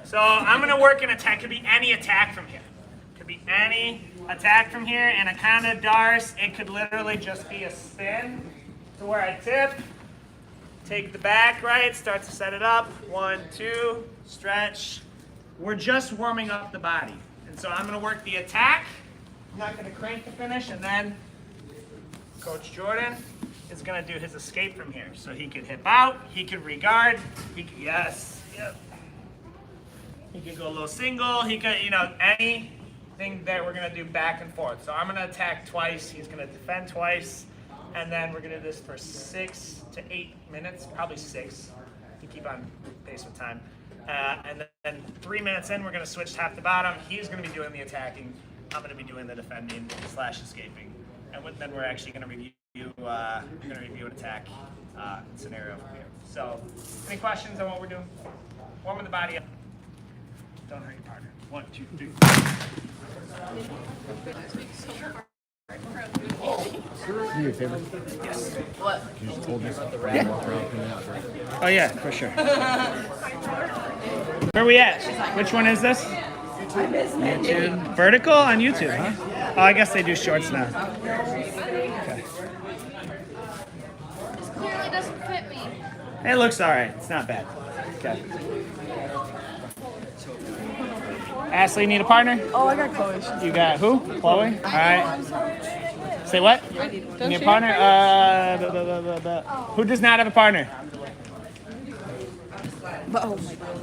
So I'm going to work an attack. Could be any attack from here. Could be any attack from here. And a kind of Darce, it could literally just be a spin to where I tip, take the back, right, start to set it up. 1, 2, stretch. We're just warming up the body. And so I'm going to work the attack. I'm not going to crank the finish. And then Coach Jordan is going to do his escape from here. So he could hip out, he could regard, he could, yes, yep. He could go a little single, he could, anything that we're going to do back and forth. So I'm going to attack twice, he's going to defend twice, and then we're going to do this for 6 to 8 minutes, probably 6, to keep on pace with time. And then 3 minutes in, we're going to switch top to bottom. He's going to be doing the attacking, I'm going to be doing the defending / escaping. And then we're actually going to review an attack scenario from here. So, any questions on what we're doing? Warming the body up. Don't hurt your partner. 1, 2, 3. Do you a favor? Yes. What? You just told me about the rat walk around cleaning out drink. Oh yeah, for sure. Where are we at? Which one is this? YouTube. Vertical on YouTube, huh? Oh, I guess they do shorts now. Okay. This clearly doesn't fit me. It looks all right. It's not bad. Okay. Ashley, need a partner? Oh, I got Chloe. You got who? Chloe? All right. Say what? You need a partner? Who does not have a partner? Oh my god.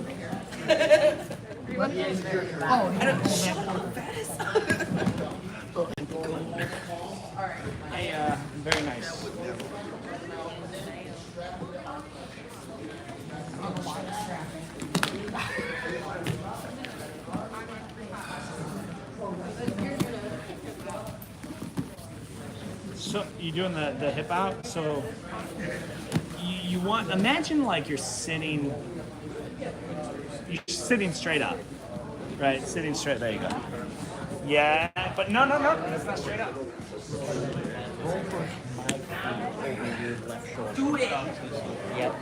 Hey, very nice. So you're doing the hip out. So you want, imagine like you're sitting straight up, right? Sitting straight. There you go. Yeah, but no, that's not straight up. Do it. Yep.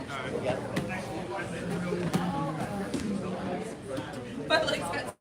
My legs got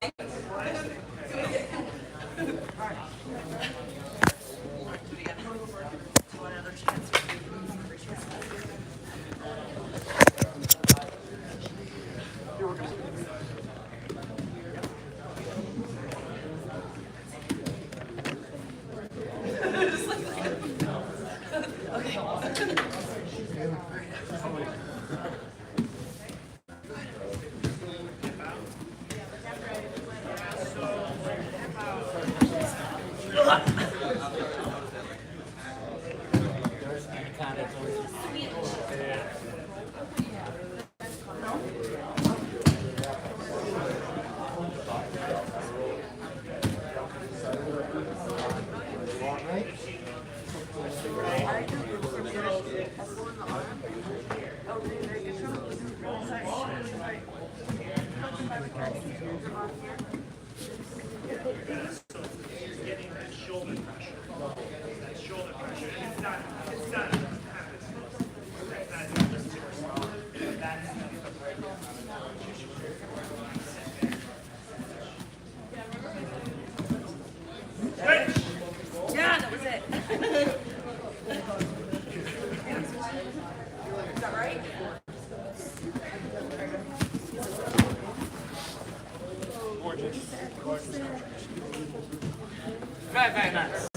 yeah, that was it. Is that right? Gorgeous. Very nice.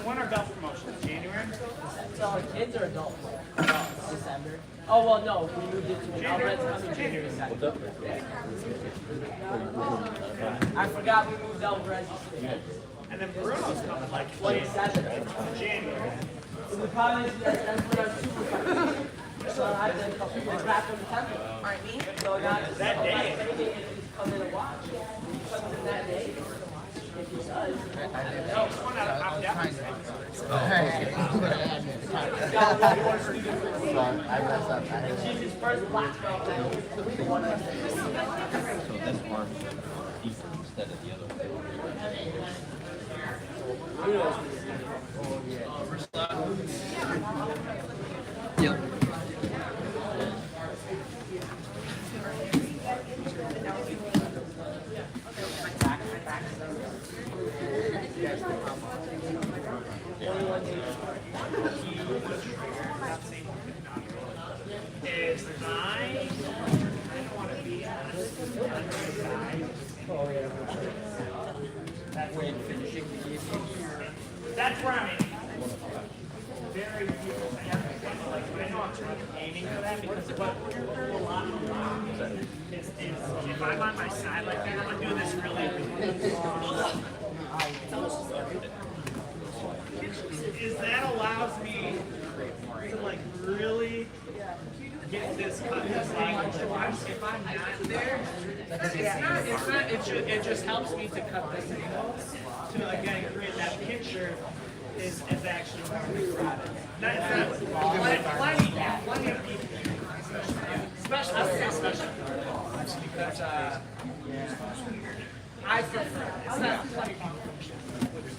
When are belt promotions? January? So kids or adults? December. Oh well, no, we moved it to Albert's coming January 2nd. I forgot we moved Alvarez. And then Bruno's coming like 27th. January. So the problem is that's when our super fight. So I have to come back on the 10th. Alright, me? So now That day. come in and watch. If he comes in that day, if he does, I'm definitely I messed up. she's his first black belt. So this arm deeper instead of the other way. Yep. Is I don't want to be on the side. That's where I'm aiming. Very few. I know I'm aiming for that because what a lot of them is if I'm on my side like that, I'm gonna do this really. Is that allows me to like really get this cut this angle. If I'm not there, it just helps me to cut this angle to again create that picture is actually more product. Plenty of people, especially because I prefer it's not plenty of people.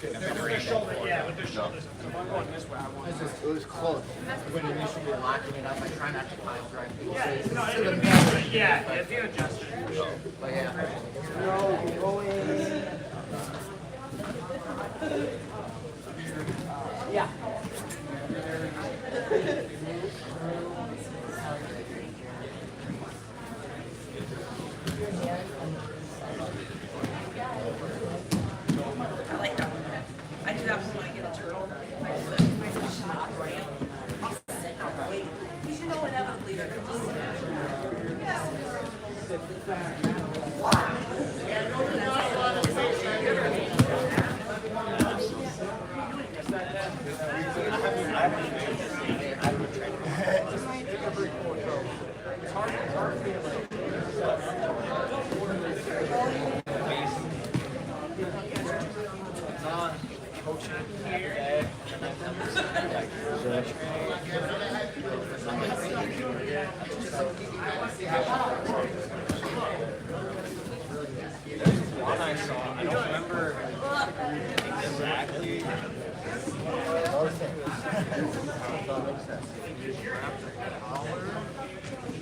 With their shoulder, yeah, with their shoulders. So if I'm going this way, I want It was close. When you initially locking it up, I try not to climb directly. yeah, if you adjust. But yeah. Yeah. I like that. I do that when I get a turtle. I put my shot right. I'll sit and I'll wait. Because you know inevitably they're going to One I saw, I don't remember exactly.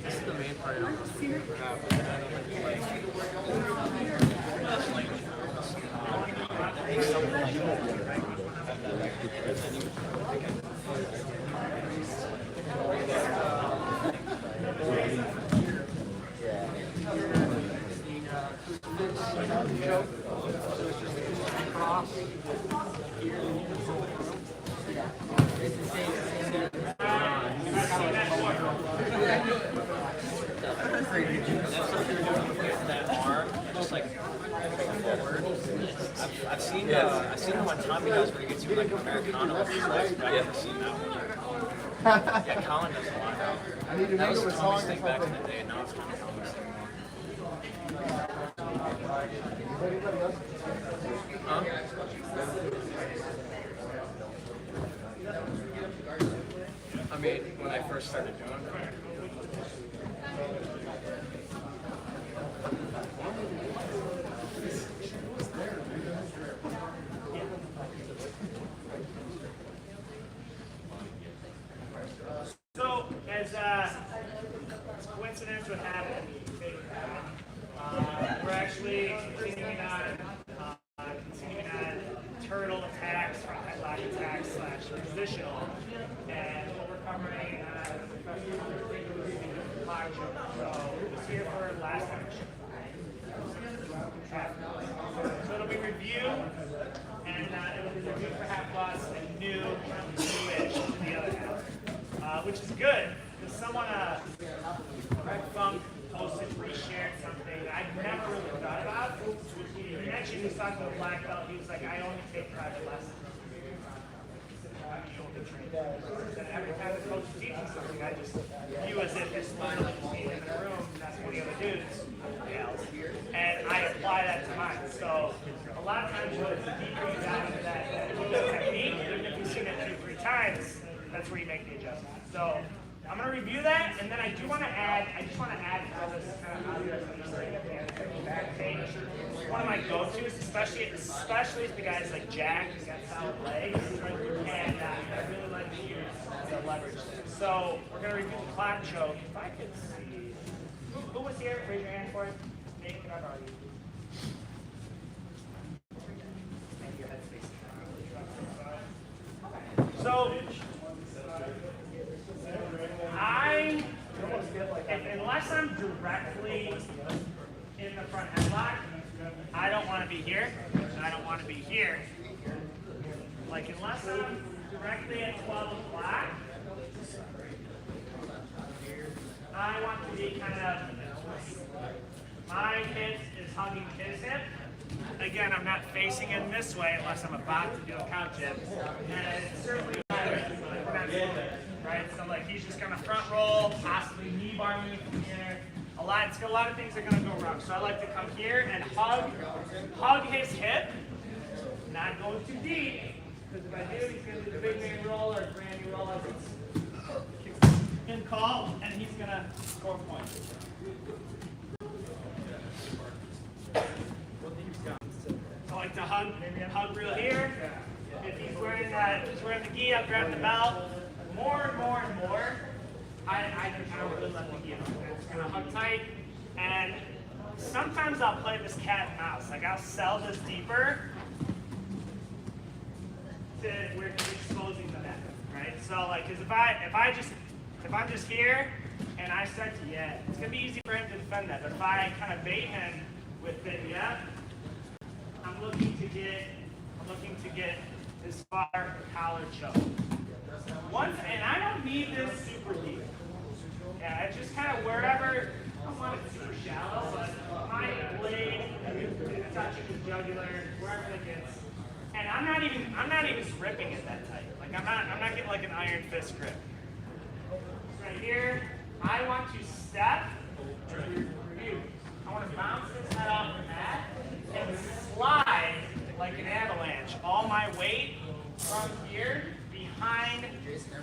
This is the main part I don't I've seen the one Tommy does where he gets you like an Americano with his legs, but I've never seen that one. Yeah, Colin does a lot now. That was Tommy's thing back in the day, and now it's kind of Tommy's thing. Huh? I mean, when I first started doing it. So, as coincidence would happen, we're actually continuing on turtle attacks, front headlock attacks / positional, and what we're covering live show. So, this here for last action. So it'll be review, and it'll be review for half loss and newish to the other half. Which is good, because someone, Greg Funk posted, reshared something I've never really thought about. He mentioned he was talking to a black belt, he was like, I only take private lessons. And every time the coach is teaching something, I just view as if it's literally being in the room, that's 20 other dudes, gals, and I apply that to mine. So a lot of times, the deeper you dive into that technique, even if you've seen it 2 or 3 times, that's where you make the adjustment. So I'm going to review that, and then I just want to add all this kind of obvious back pain. One of my go-tos, especially if the guy's like Jack, who's got solid legs, and I really like to use the left leverage there. So we're gonna repeat the clock choke. If I could see, who was here? Raise your hand for it. Nate, can I borrow you? Maybe your head's facing. So unless I'm directly in the front headlock, I don't want to be here, and I don't want to be here. Like, unless I'm directly at 12 o'clock, I want to be kind of, my hip is hugging his hip. Again, I'm not facing him this way unless I'm about to do a couch hip. And it's certainly not, we're not doing it, right? So like, he's just gonna front roll, possibly knee bar me from here. A lot of things are gonna go wrong. So I like to come here and hug his hip, not going too deep, because if I do, he's gonna do the big man roll or granny roll as it's in call, and he's gonna score points. I like to hug real here. If he's wearing the gi, I'll grab the belt. More and more and more, I don't really let the gi out. I'm just gonna hug tight, and sometimes I'll play this cat and mouse. Like, I'll sell this deeper to where he's exposing the neck, right? So like, cause if I'm just here and I start to, it's gonna be easy for him to defend that. But if I kind of bait him with it, I'm looking to get his far collar choke. And I don't need this super deep. Yeah, it's just kind of wherever. I don't want it super shallow, but my blade touching the jugular, wherever it gets. And I'm not even gripping it that tight. Like, I'm not getting like an iron fist grip. Right here, I want to step. I want to bounce this head off the mat and slide like an avalanche. All my weight from here behind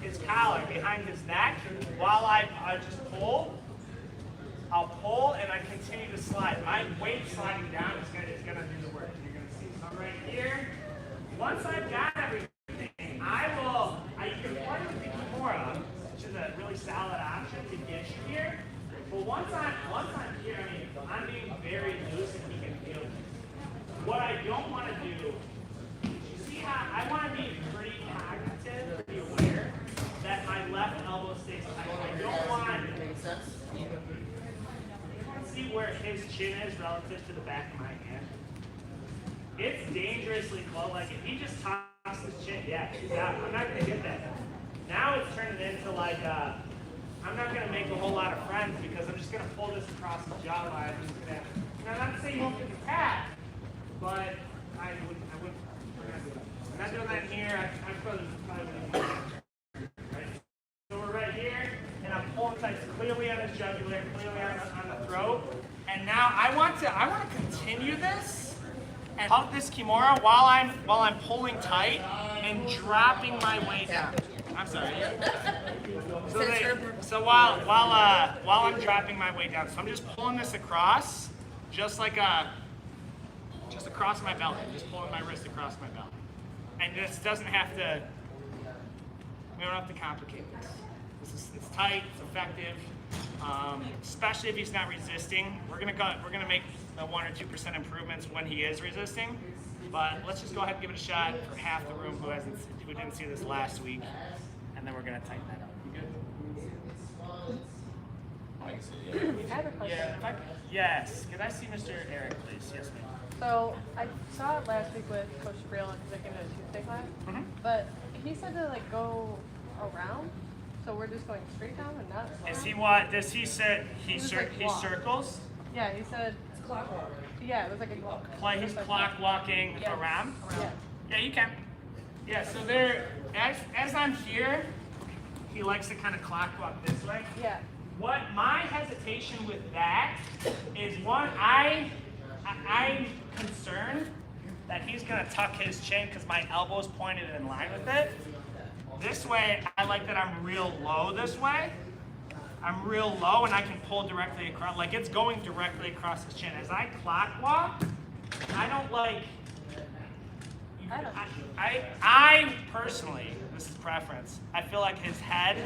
his collar, behind his neck, while I just pull. I'll pull and I continue to slide. My weight sliding down is gonna do the work. You're gonna see. So I'm right here. Once I've got everything, you can play with the Kimura, which is a really solid option to get you here. But once I'm here, I'm being very loose and he can feel it. What I don't want to do, you see how I want to be pretty cognitive, pretty aware that my left elbow stays tight. I don't want to see where his chin is relative to the back of my hand. It's dangerously close. Like, if he just tosses his chin, he's out. I'm not going to get that. Now it's turning into like, I'm not going to make a whole lot of friends because I'm just going to pull this across the jawline. I'm not saying you won't get the tap, but I wouldn't. I'm not doing that here. I'm probably right. So we're right here, and I'm pulling tight clearly on his jugular, clearly on the throat. And now I want to continue this and hug this Kimura while I'm pulling tight and dropping my weight down. I'm sorry. So while I'm dropping my weight down, so I'm just pulling this across, just across my belly, just pulling my wrist across my belly. And this doesn't have to. We don't have to complicate this. It's tight. It's effective. Especially if he's not resisting. We're gonna make the 1 or 2% improvements when he is resisting. But let's just go ahead and give it a shot for half the room who didn't see this last week, and then we're gonna tighten that up. You good? I have a question. Yes. Could I see Mr. Eric, please? Yes, ma'am. So I saw it last week with Coach Friel and Vic in a Tuesday class, but he said to like go around. So we're just going straight down and not. Is he what? Does he say he circles? Yeah, he said. It's clock. Yeah, it was like a walk. He's clock walking around. Yeah. Yeah, you can. Yeah. So there, as I'm here, he likes to kind of clock walk this way. Yeah. What my hesitation with that is, one, I'm concerned that he's gonna tuck his chin because my elbow's pointed in line with it. This way, I like that I'm real low this way. I'm real low and I can pull directly across, like it's going directly across his chin. As I clock walk, I don't like, I personally, this is preference. I feel like his head,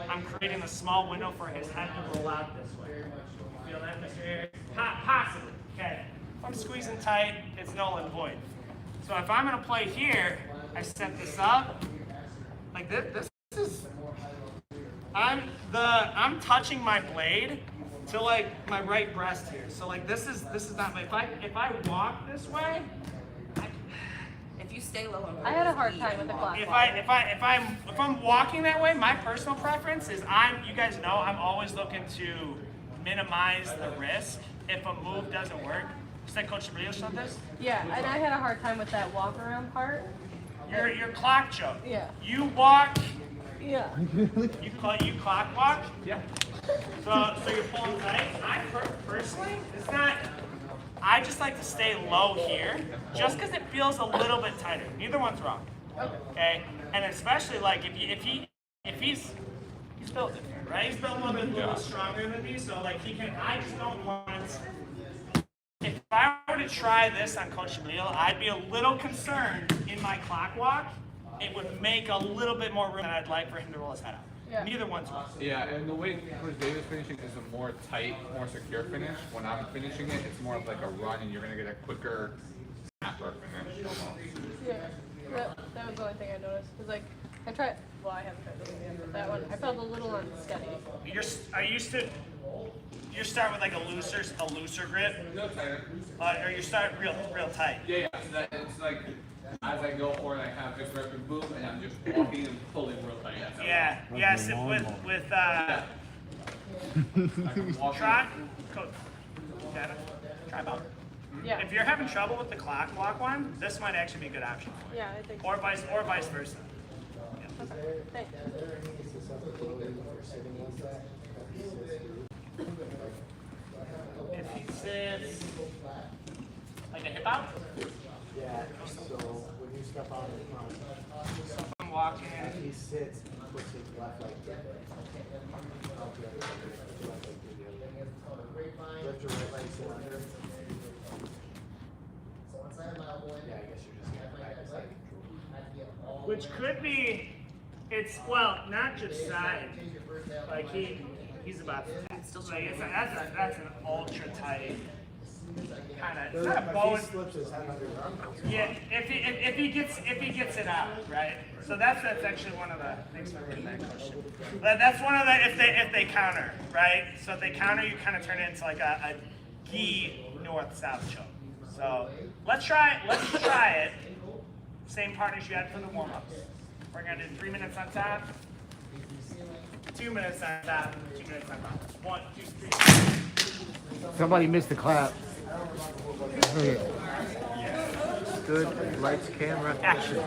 I'm creating a small window for his head to roll out this way. Feel that, Mr. Harris? Possibly, okay. If I'm squeezing tight, it's null and void. So if I'm gonna play here, I set this up, like this is, I'm touching my blade to like my right breast here. So like this is not my, if I walk this way, If you stay low on I had a hard time with the clock. if I'm walking that way, my personal preference is you guys know I'm always looking to minimize the risk if a move doesn't work. Just like Coach Sabrina said this. Yeah, and I had a hard time with that walk around part. Your clock joke. Yeah. You walk. Yeah. You clock walk. Yeah. So you're pulling tight. I personally, it's not. I just like to stay low here, just because it feels a little bit tighter. Neither one's wrong. Okay. And especially like if he's built different, right? He's built a little stronger than me, so like he can. I just don't want. If I were to try this on Coach Emil, I'd be a little concerned in my clock walk. It would make a little bit more room than I'd like for him to roll his head out. Yeah. Neither one's wrong. Yeah, and the way Coach Davis finishing is a more tight, more secure finish. When I'm finishing it, it's more of like a run, and you're gonna get a quicker snapper finish. Yeah. That was the only thing I noticed. Cause like I tried. Well, I haven't tried this one yet, but that one I felt a little unsteady. You start with like a looser grip, No tighter. or you start real tight. Yeah. So that it's like as I go forward, I have this grip and boom, and I'm just walking and pulling real tight. Yeah. So with try about. Yeah. If you're having trouble with the clock walk one, this might actually be a good option for you. Yeah, I think. Or vice versa. Okay. Thanks. If he sits like a hip out, Yeah, so when you step out in front, I'm walking. he sits and puts his left leg down. Lift your right leg, sit under. Yeah, I guess you're just gonna practice like control. Which could be, not just side. Like he's about to tap. Like that's an ultra tight kind of. It's not a bow. If he slips his head under your arm. Yeah, if he gets it out, right? So that's actually one of the things for that question. But that's one of the if they counter, right? So if they counter, you kind of turn it into like a gi north-south choke. So let's try it. Same partners you had for the warm-ups. We're gonna do 3 minutes on top, 2 minutes on top, 2 minutes on bottom. 1, 2, 3. Somebody missed the clap. Okay. Good. Lights, camera, action.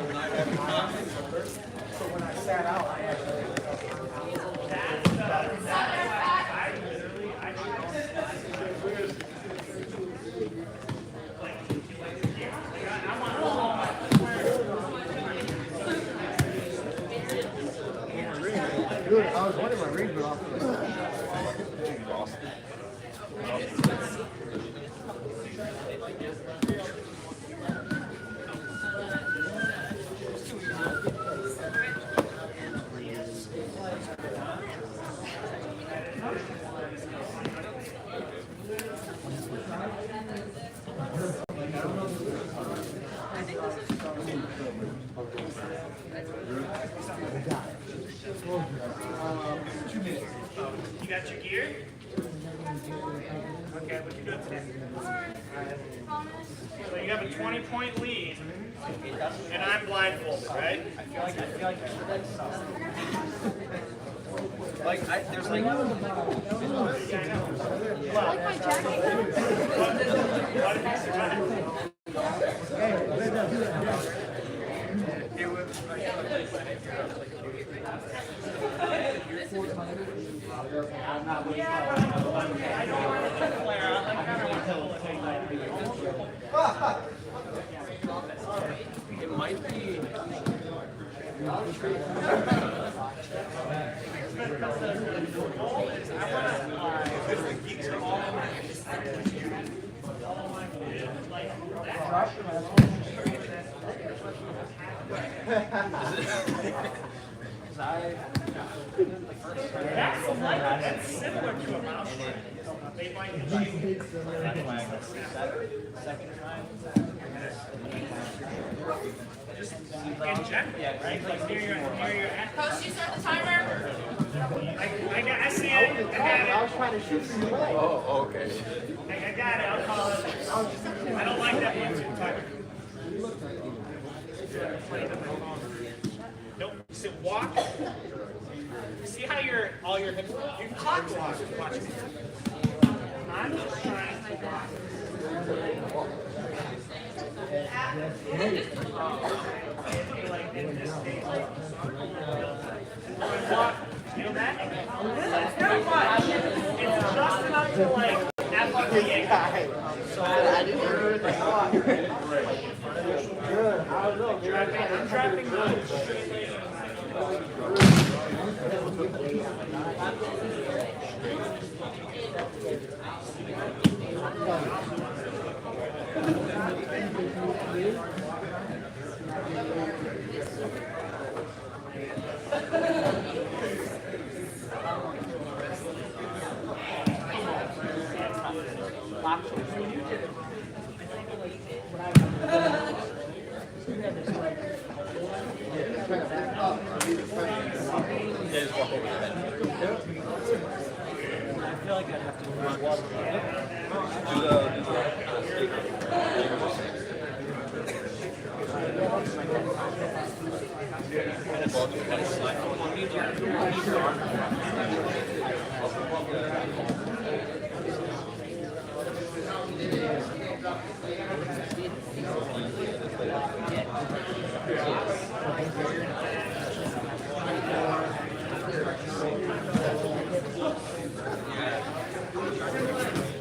Dude, I was wondering my read went off. You got your gear? Okay, what you doing today? So you have a 20-point lead, and I'm blindfolded, right? I feel like there's like. Like my jacket. It might be. That's similar to a mouse shot. They might be like Second time. just in general, right? Like near your ass. Coach, you start the timer? I see it. I got it. was trying to shoot you away. Oh, okay. I got it. I'll call it. I don't like that one too tight. Nope. So walk. See how all your hips. You can clock walk. Watch me. I'm just trying to walk. Like in this case. Walk. Feel that? It's not much. It's just enough to like appreciate. So I didn't hear the thought. Good. I don't know. I'm dropping mine.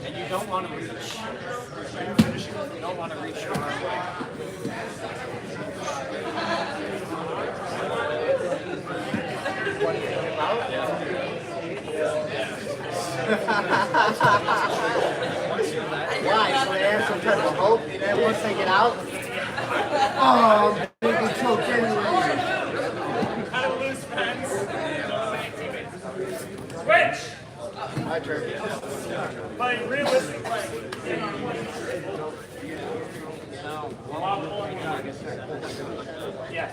And you don't want to reach. You don't want to reach your arm away. Why? So they have some type of hope, and then once they get out, oh, they can choke anyway. Kind of loose pens. Switch! My turn. Like realistically. Yes.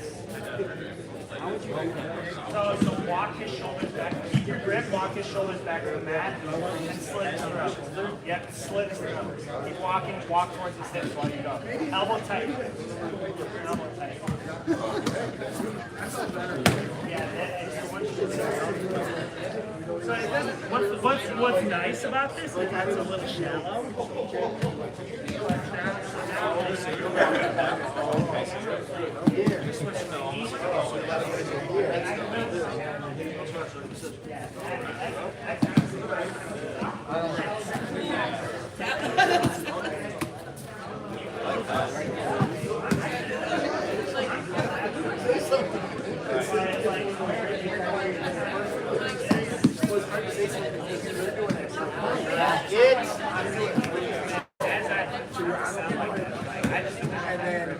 So walk his shoulders back. Keep your grip, walk his shoulders back to the mat, and slit his throat. Yep, slit his throat. Keep walking, walk towards his hips while you go. Elbow tight. Elbow tight. Yeah, so it doesn't, what's nice about this is that it's a little shallow. And then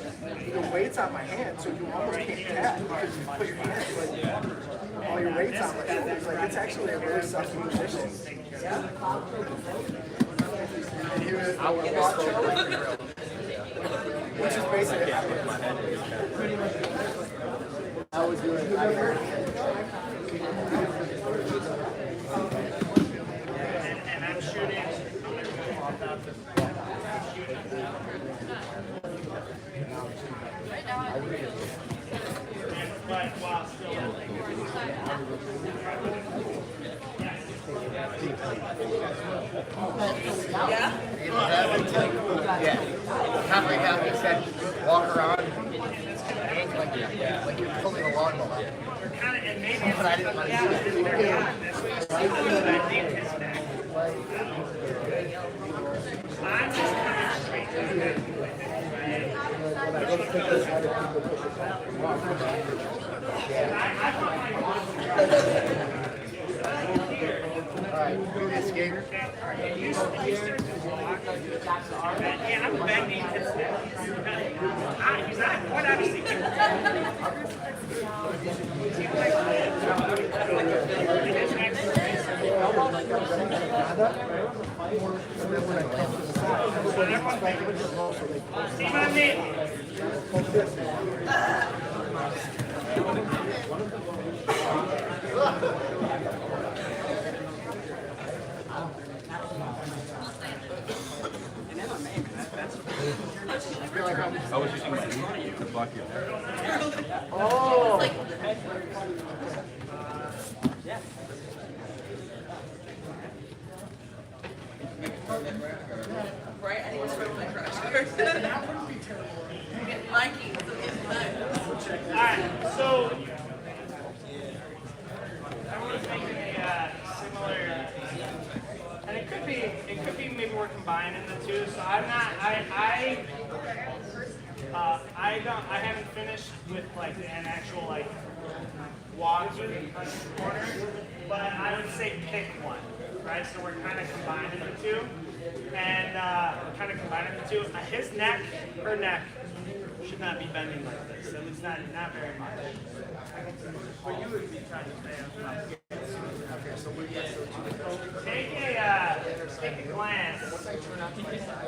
the weight's on my hand, so you almost can't tap because you put your hands like all your weight's on my shoulders. Like it's actually a very sucky position. I would watch it, which is basically I would do it. And I'm shooting. But while still Yeah? Yeah. Not like how he said, walk around like you're pulling a lawnmower. kind of, and maybe it's But I didn't want to do it. they're doing this way, so I think his neck. I'm just coming straight to the neck with it, right? Alright, do this, Gator. And you start to walk. Yeah, I'm bending his neck. He's not quite obviously. Team on me. I was using my knee to block your hair. Right? I need to start with my crush. Mikey, it's okay. Alright, so I want to make a similar, and it could be maybe we're combining the two. So I'm not, I haven't finished with like an actual like walk through the corner, but I would say pick one, right? So we're kind of combining the two, and his neck, her neck should not be bending like this. At least not very much. But you would be trying to stay up. Take a glance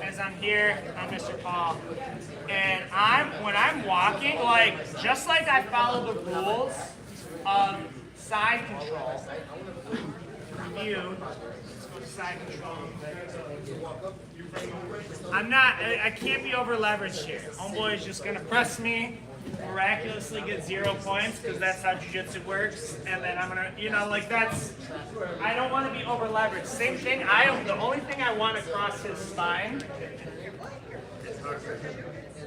as I'm here on Mr. Paul, and when I'm walking, like just like I follow the rules of side control. Review. Side control. I can't be over leveraged here. Homeboy is just gonna press me, miraculously get 0 points because that's how jiu-jitsu works, and then I'm gonna, I don't want to be over leveraged. Same thing. The only thing I want across his spine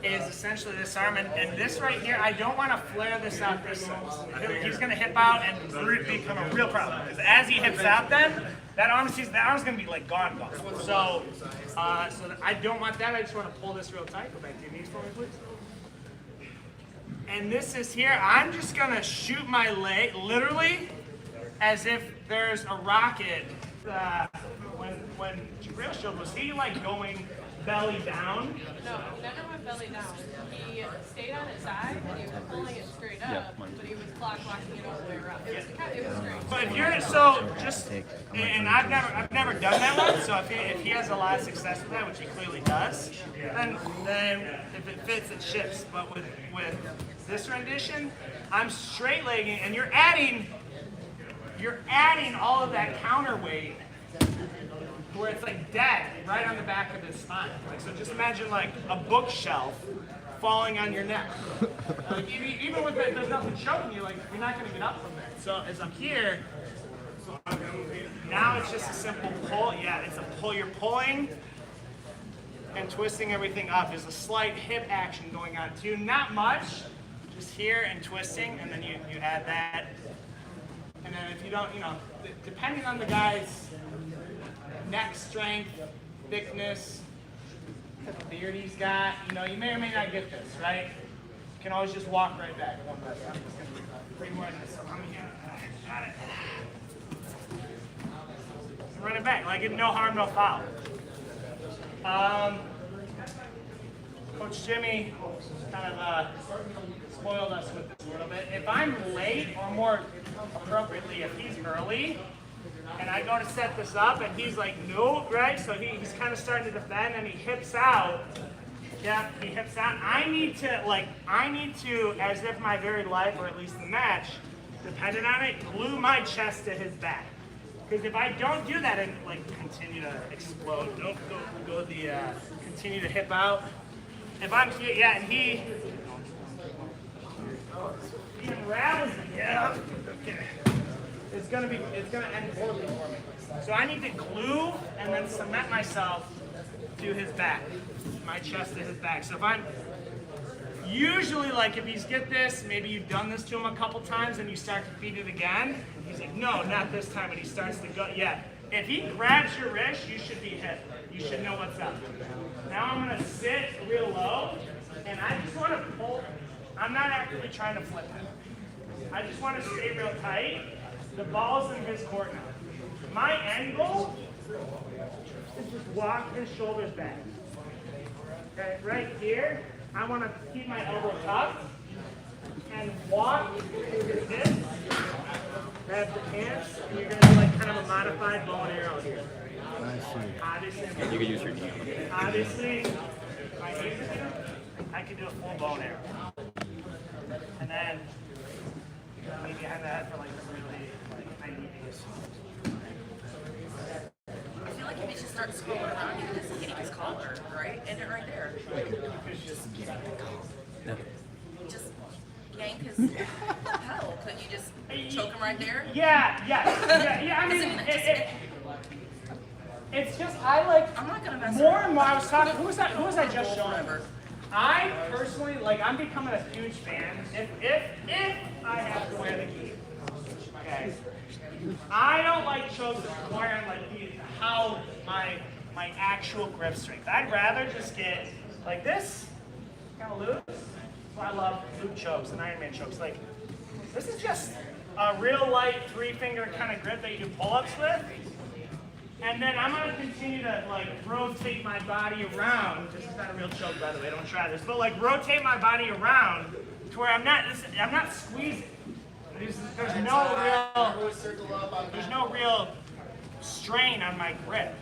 is essentially this arm, and this right here, I don't want to flare this out this side. He's gonna hip out and become a real problem. Because as he hips out, then that arm's gonna be like gone. So I don't want that. I just want to pull this real tight. Go back to your knees for me, please. And this is here. I'm just gonna shoot my leg, literally, as if there's a rocket. When Jabril showed, was he like going belly down? No, he never went belly down. He stayed on his side and he was pulling it straight up, but he was clock walking it all the way around. It was straight. But if you're and I've never done that one. So if he has a lot of success with that, which he clearly does, then if it fits, it shifts. But with this rendition, I'm straight legging, and you're adding all of that counterweight where it's like dead right on the back of his spine. Like, so just imagine like a bookshelf falling on your neck. Like, even with it, there's nothing choking you, like you're not gonna get up from that. So as I'm here, now it's just a simple pull. Yeah, it's a pull. You're pulling and twisting everything up. There's a slight hip action going on too. Not much, just here and twisting, and then you add that. And then if you don't, depending on the guy's neck strength, thickness, type of beard he's got, you may or may not get this, right? You can always just walk right back one less. I'm just going to bring more of this. So I'm here. Got it. Run it back. Like, no harm, no foul. Coach Jimmy kind of spoiled us with this a little bit. If I'm late, or more appropriately, if he's early, and I go to set this up, and he's like, no, right? So he's kind of starting to defend, and he hips out. Yeah, he hips out. I need to, as if my very life, or at least the match, depended on it, glue my chest to his back. Because if I don't do that and continue to explode, continue to hip out. If I'm here, yeah, and he unravels it, yeah. Okay. It's gonna end poorly for me. So I need to glue and then cement myself to his back, my chest to his back. So if I'm usually if he's get this, maybe you've done this to him a couple times and you start to feed it again. He's like, no, not this time, and he starts to go. Yeah, if he grabs your wrist, you should be hit. You should know what's up. Now I'm gonna sit real low, and I just want to pull. I'm not actively trying to flip him. I just want to stay real tight. The ball's in his court now. My end goal is just walk his shoulders back. Okay, right here, I want to keep my elbow tucked and walk his hip grab the pants, and you're gonna do like kind of a modified bow and arrow here. I see. Obviously, You can use your knee. obviously, if I needed to, I could do a full bow and arrow. And then, maybe behind that for like a really, like, I need these. I feel like if you just start scrolling around, you can just hit his collar, right? End it right there. Just yank his pedal. Couldn't you just choke him right there? Yeah, yeah. I mean, it's just I like I'm not gonna mess more around. and more. I was talking. Who was I just showing? Whatever. I personally like. I'm becoming a huge fan. If I have to wear the gi, okay. I don't like chokes requiring like how my actual grip strength. I'd rather just get like this, kind of loose. So I love loop chokes and Ironman chokes. Like this is just a real light 3-finger kind of grip that you do pull-ups with. And then I'm gonna continue to like rotate my body around. This is not a real choke, by the way. Don't try this. But like rotate my body around to where I'm not squeezing. There's no real strain on my grip.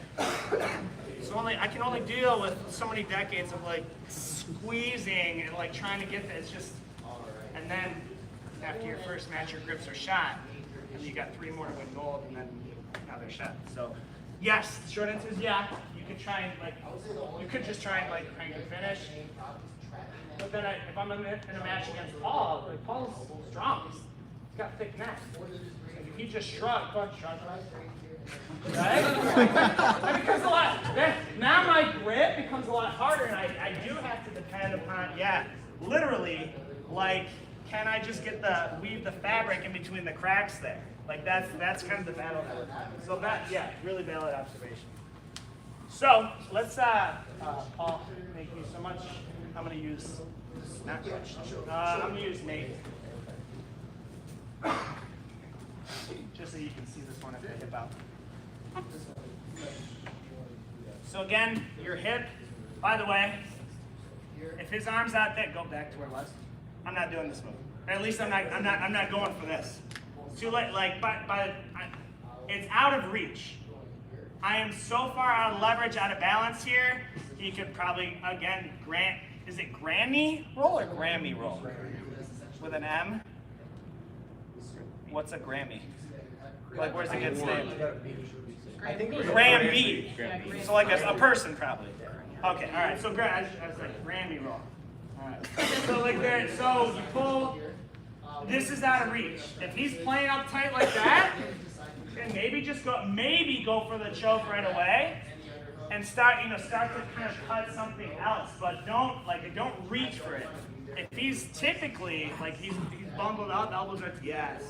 So I can only deal with so many decades of like squeezing and like trying to get this. It's just, and then after your first match, your grips are shot, and you got 3 more to win gold, and then now they're shot. So yes, the short answer is yeah. You could try and like, you could just try and like crank and finish. But then if I'm in a match against Paul, like Paul's strong. He's got thick neck. If he just shrugged, right? It becomes a lot. Now my grip becomes a lot harder, and I do have to depend upon, literally, like, can I just weave the fabric in between the cracks there? Like that's kind of the battle that we're having. So really valid observation. So let's, Paul, thank you so much. I'm gonna use, not much. I'm gonna use Nate. Just so you can see this one at the hip out. So again, your hip, by the way, if his arm's out there, go back to where it was. I'm not doing this move. Or at least I'm not going for this. It's too late, like, it's out of reach. I am so far out of leverage, out of balance here, he could probably, again, is it Grammy roll or Grammy roll? With an M? What's a Grammy? Like, where's it get named? Grammy. So like a person probably. Okay, all right. So I was like Grammy roll. All right. So like there. So you pull. This is out of reach. If he's playing up tight like that, then maybe go for the choke right away, and start to kind of cut something else. But don't reach for it. If he's typically like he's bungled out, the elbows are yes.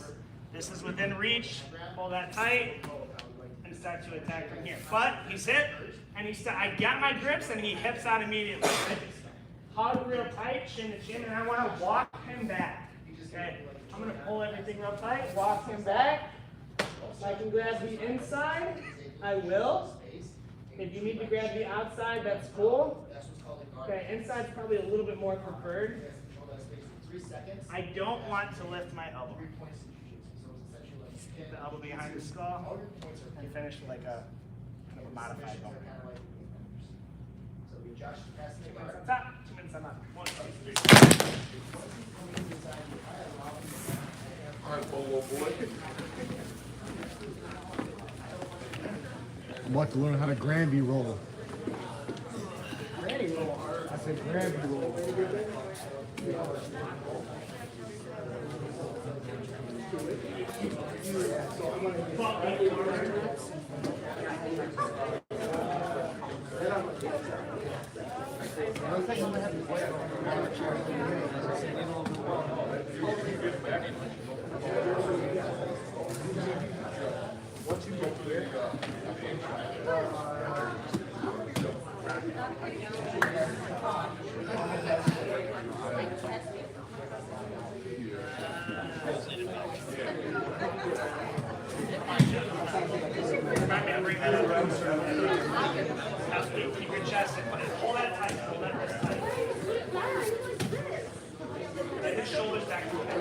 This is within reach. Pull that tight and start to attack from here. But he's hit, and I got my grips, and he hips out immediately. Hug real tight, chin to chin, and I want to walk him back. Okay, I'm gonna pull everything real tight, walk him back. If I can grab the inside, I will. If you need to grab the outside, that's cool. Okay, inside's probably a little bit more preferred. I don't want to lift my elbow. Keep the elbow behind the skull and finish with like a kind of a modified bone. 2 minutes on top, 2 minutes on bottom. 1, 2, 3. All right, Polo boy. I'm about to learn how to Granby roll. Granby roll? I said Granby roll. Keep your chest and pull that tight. Pull that wrist tight. Let his shoulders back to the back.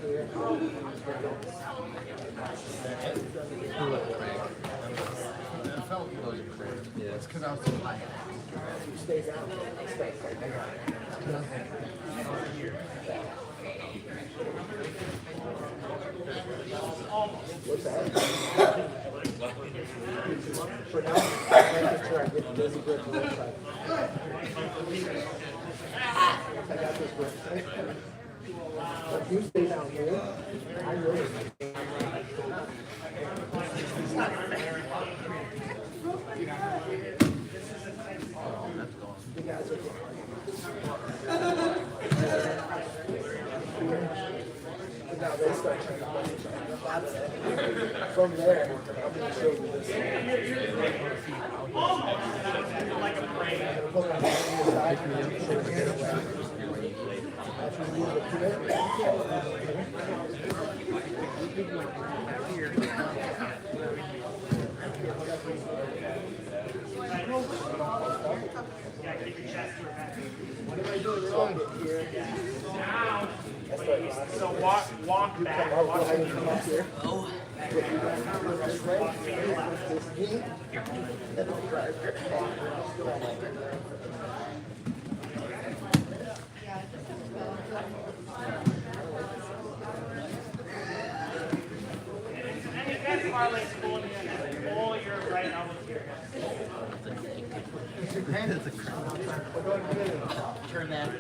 Yeah, it's because I was too high. Stays out. What's that? For now, making sure I get the busy grip on this side. I got this grip. If you stay down here, I really. You guys are now they start trying to punch each other. From there, I'm going to show you this. Like a brain. Put my hand on the side and then show you the way. After you move What am I doing wrong here? Now, so walk back. Walk I come up here. Put you down with this leg, with this knee, and then drive your And you can parlay pull your right elbow here.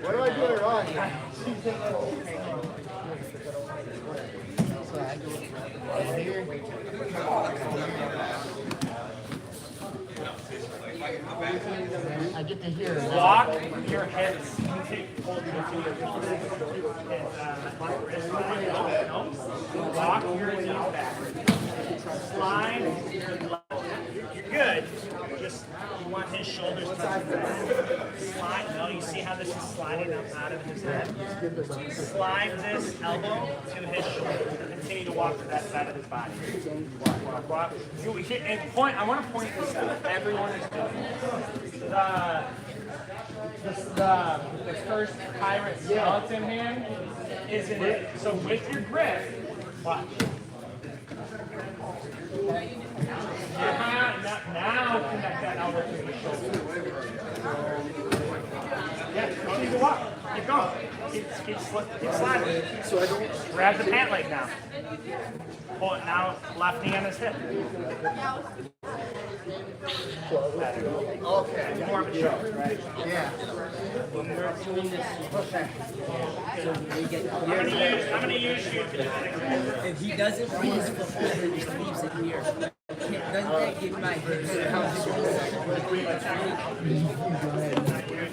What do I do wrong? So I do it here. I get to hear it. Walk your hips. Hold your walk your knees back. Slide. You're good. Just you want his shoulders touching back. Slide. No, you see how this is sliding up out of his head? Slide this elbow to his shoulder. Continue to walk to that side of his body. Walk, walk. You hit and point. I want to point this out. Everyone is doing it. The first pirate skeleton hand isn't it. So with your grip, watch. Now connect that elbow to the shoulder. Yeah, continue to walk. Keep going. Keep sliding. So I don't. Grab the pant leg now. Pull it now, left knee on his hip. Okay. More of a show, right? Yeah. I'm gonna use you to do it. If he doesn't freeze before he just leaves it here. Doesn't that give my hips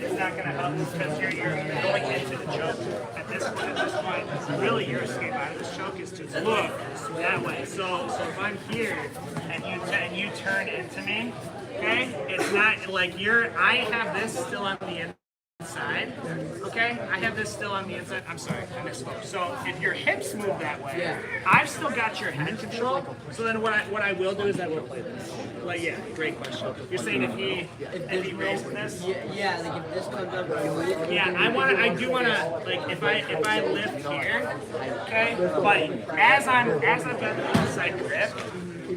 It's not gonna help because you're going into the choke at this point. Really, your escape out of this choke is to look that way. So if I'm here and you turn into me, okay? It's not like I have this still on the inside, okay? I have this still on the inside. I'm sorry, I misspoke. So if your hips move that way, I've still got your head control. So then what I will do is I will play this. Like, yeah, great question. You're saying if he raises this? Yeah, like if this comes up, Yeah, I do wanna like if I lift here, okay? But as I've got the inside grip,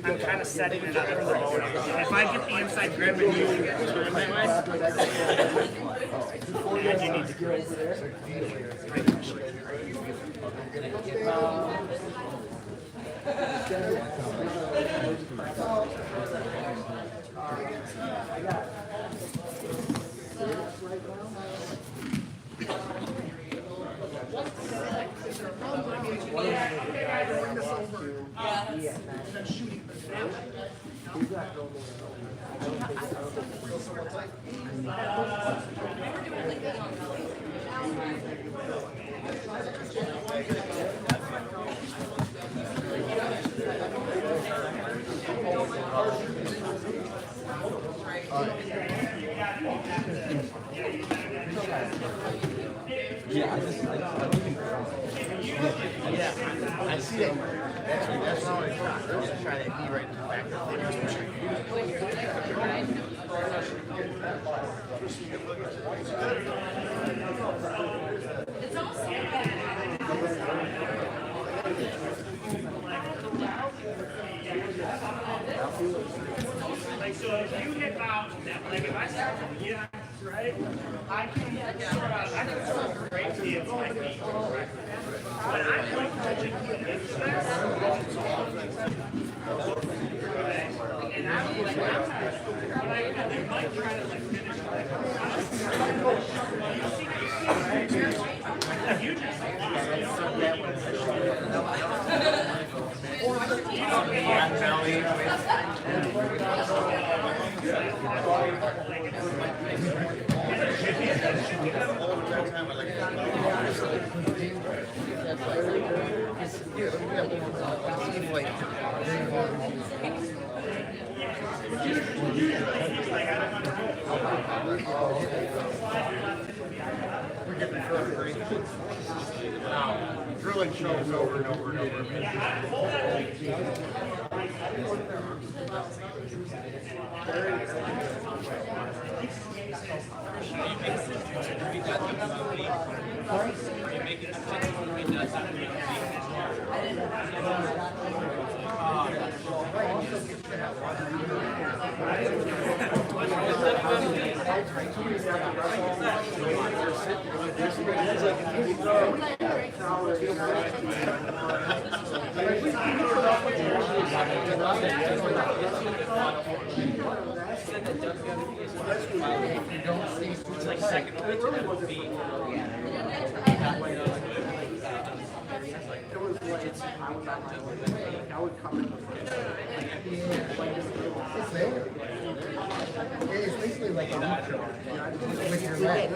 I'm kind of setting it up for the loading. If I get the inside grip and you turn that way, and you need to grip. I see it. That's not what I thought. I was trying to be right in the back. Like, so if you hit out, like if I start from here, right, I can sort of break the into my feet, right? When I'm like touching into this, right, and I'm like, but I might try to like finish like, you just Drilling shows over and over and over. I would come in It's basically like a neutral with your leg.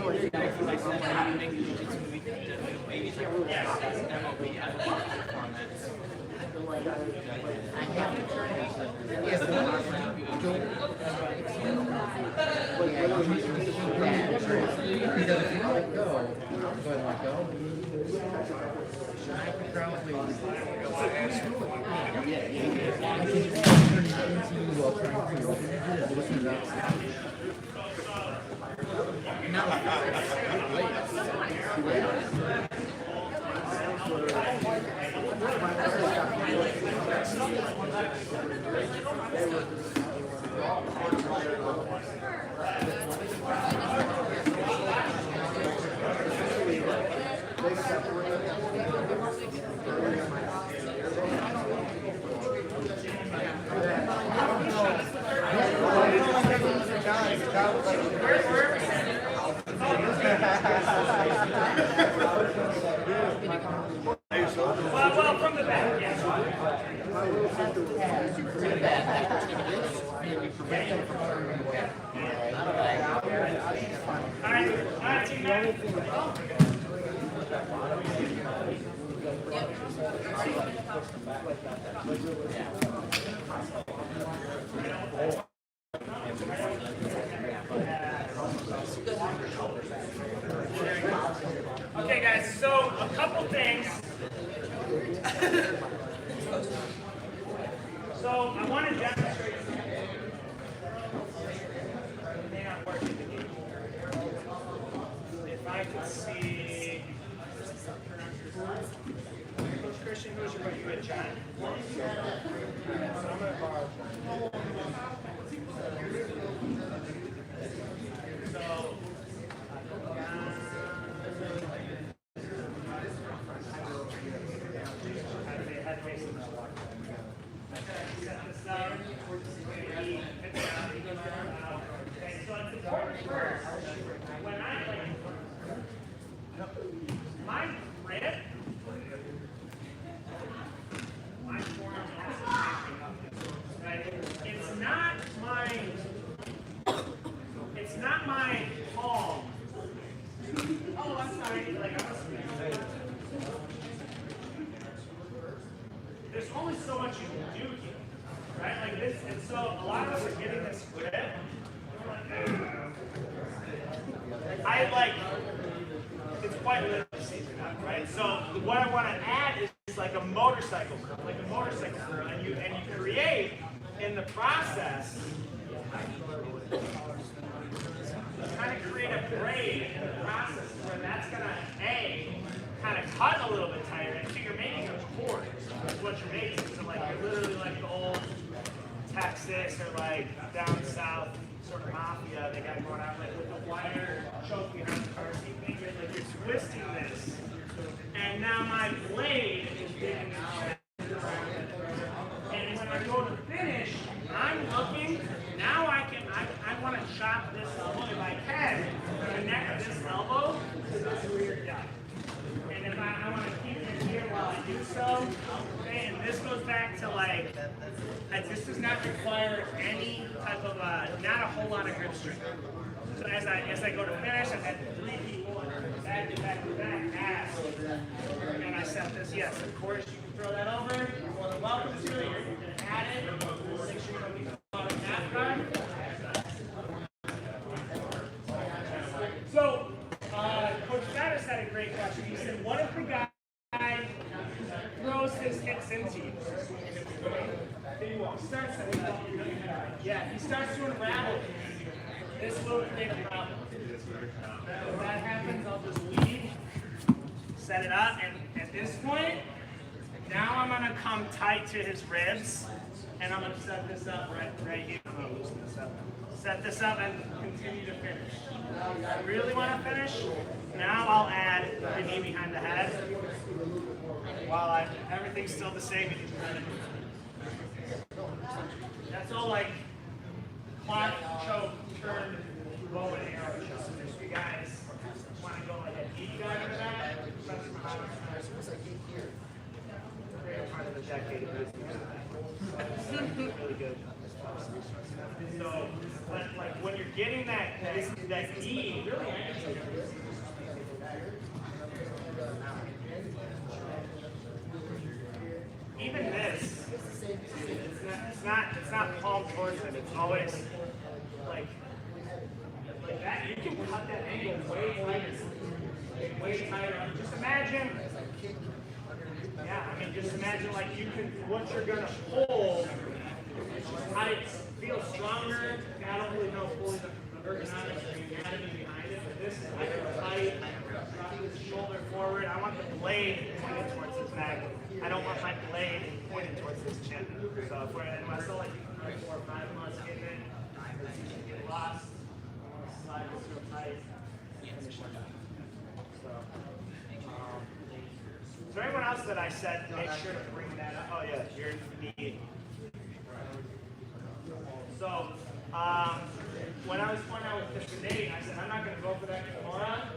Well, from the back, yes. All right, team back. Okay, guys, so a couple things. So I want to demonstrate something. It may not work. If I could see. Coach Christian, who's your buddy? You and John? So I'm going to borrow. So. My grip, my forearm, right? It's not my palm. Oh, I'm sorry. Like there's only so much you can do here, right? Like this, and so a lot of us are getting this grip. I like. It's quite literally seasoned up, right? So what I want to add is like a motorcycle curl, and you create in the process, kind of create a grade in the process where that's gonna kind of cut a little bit tighter, and so you're making a course. what you're making. So like you're literally like the old Texas or like down south sort of mafia they got going on like with the wire choke behind the car seat thing. Like you're twisting this, and now my blade is getting out. And when I go to finish, I'm looking. Now I want to chop this elbow if I can connect this elbow to this rear delt. And if I want to keep it here while I do so, okay, and this goes back to like, this does not require any type of, not a whole lot of grip strength. So as I go to finish, I've had 3 people back to back to back ask, and I set this, yes, of course you can throw that over, you're more than welcome to, you're going to add it, make sure you don't be on half guard. So, Coach Faddis had a great question. He said, what if the guy throws his hips into you? He starts to unravel. This will create a problem. If that happens, I'll just leave, set it up, and at this point, now I'm going to come tight to his ribs, and I'm going to set this up right here. I'm going to loosen this up. Set this up and continue to finish. I really want to finish. Now I'll add the knee behind the head while everything's still the same. That's all like clock, choke, turn, bow and arrow choke. If you guys want to go like a deep dive into that, especially behind our great part of the decade of business. Really good. So, but like when you're getting that knee, really even this, it's not palm towards it. It's always like that. You can cut that angle way tighter. Just imagine. Yeah, I mean, just imagine like what you're gonna hold. I feel stronger. I don't really know fully the ergonomics or the anatomy behind it, but this is like tight, dropping his shoulder forward. I want the blade pointed towards his neck. I don't want my blade pointed towards his chin. So if we're in muscle, like you can 4 or 5 months getting it, you can get lost. Slide this real tight. Finish it. So, is there anyone else that I said make sure to bring that up? Oh yeah, your knee. So, when I was pointing out with Mr. Nate, I said, I'm not going to go for that Kimura.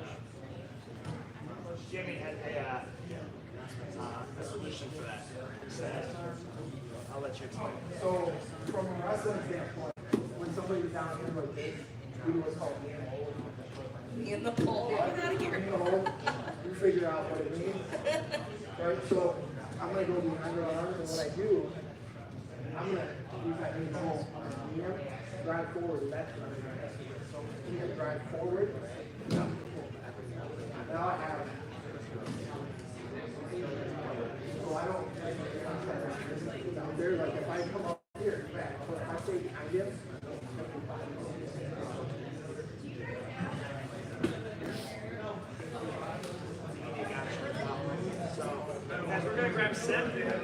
Coach Jimmy had a solution for that. He said, I'll let you explain. So, from a wrestling standpoint, when somebody's down here like this, we do what's called In the pole. Get out of here. in the hole, you figure out what it means. Right? So, I'm going to go behind the arms, and what I do, I'm going to use that knee hole. Drive forward, that's what I'm going to do. So, you can drive forward, now I have. So I don't down there, like if I come up here, back, so if I stay behind him, Guys, we're going to grab Sip and we're going to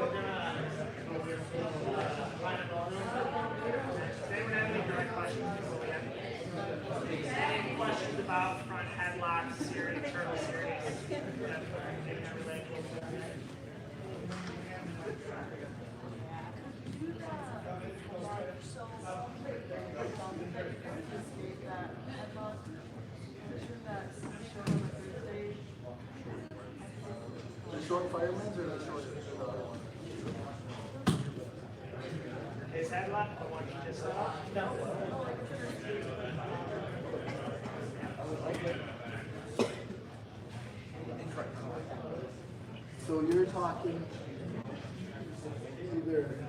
find a ballroom. Does anyone have any direct questions before we end? Any questions about front headlocks, series, turtle series? the short firemen's or the short? His headlock, the one he just saw? No. So you're talking either,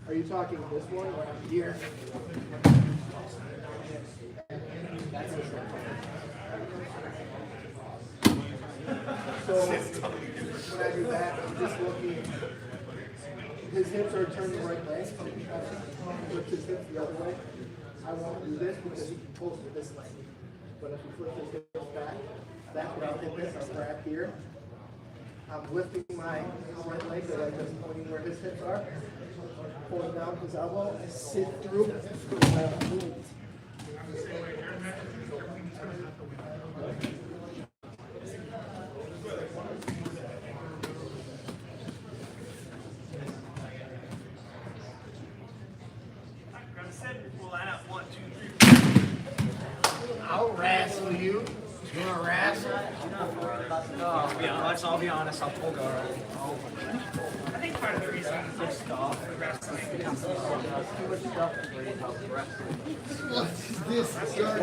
are you talking this one or here? So when I do that, I'm just looking, his hips are turned the right way, flips his hips the other way. I won't do this because he can pull to this way. But if he flips his hips back, that's where I'll hit this, I'll grab here. I'm lifting my right leg, the leg that's pointing where his hips are, pulling down his elbow, and sit through my glute. I'll wrestle you. You wanna wrestle? I'll be honest, I'll pull guard. I think part of the reason is wrestling. This Sergeant.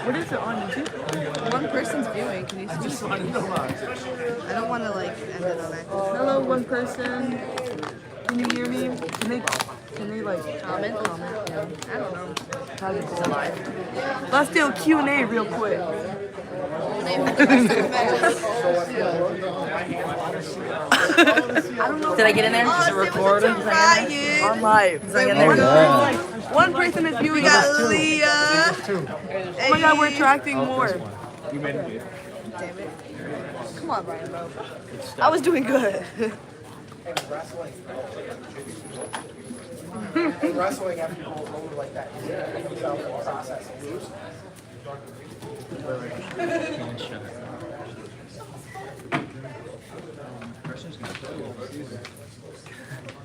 What is it on YouTube? One person's viewing. Can you speak? I don't want to like end it on accident. Hello, one person. Can you hear me? Can they like comment? Yeah. I don't know. How this is live. Let's do a Q&A real quick. Did I get in there? Is it recorded? On live. Is I get in there? One person is viewing. We got Leah. Oh my god, we're attracting more. You made it. Damn it. Come on, Brian, bro. I was doing good. Wrestling after you go over like that, you process and lose.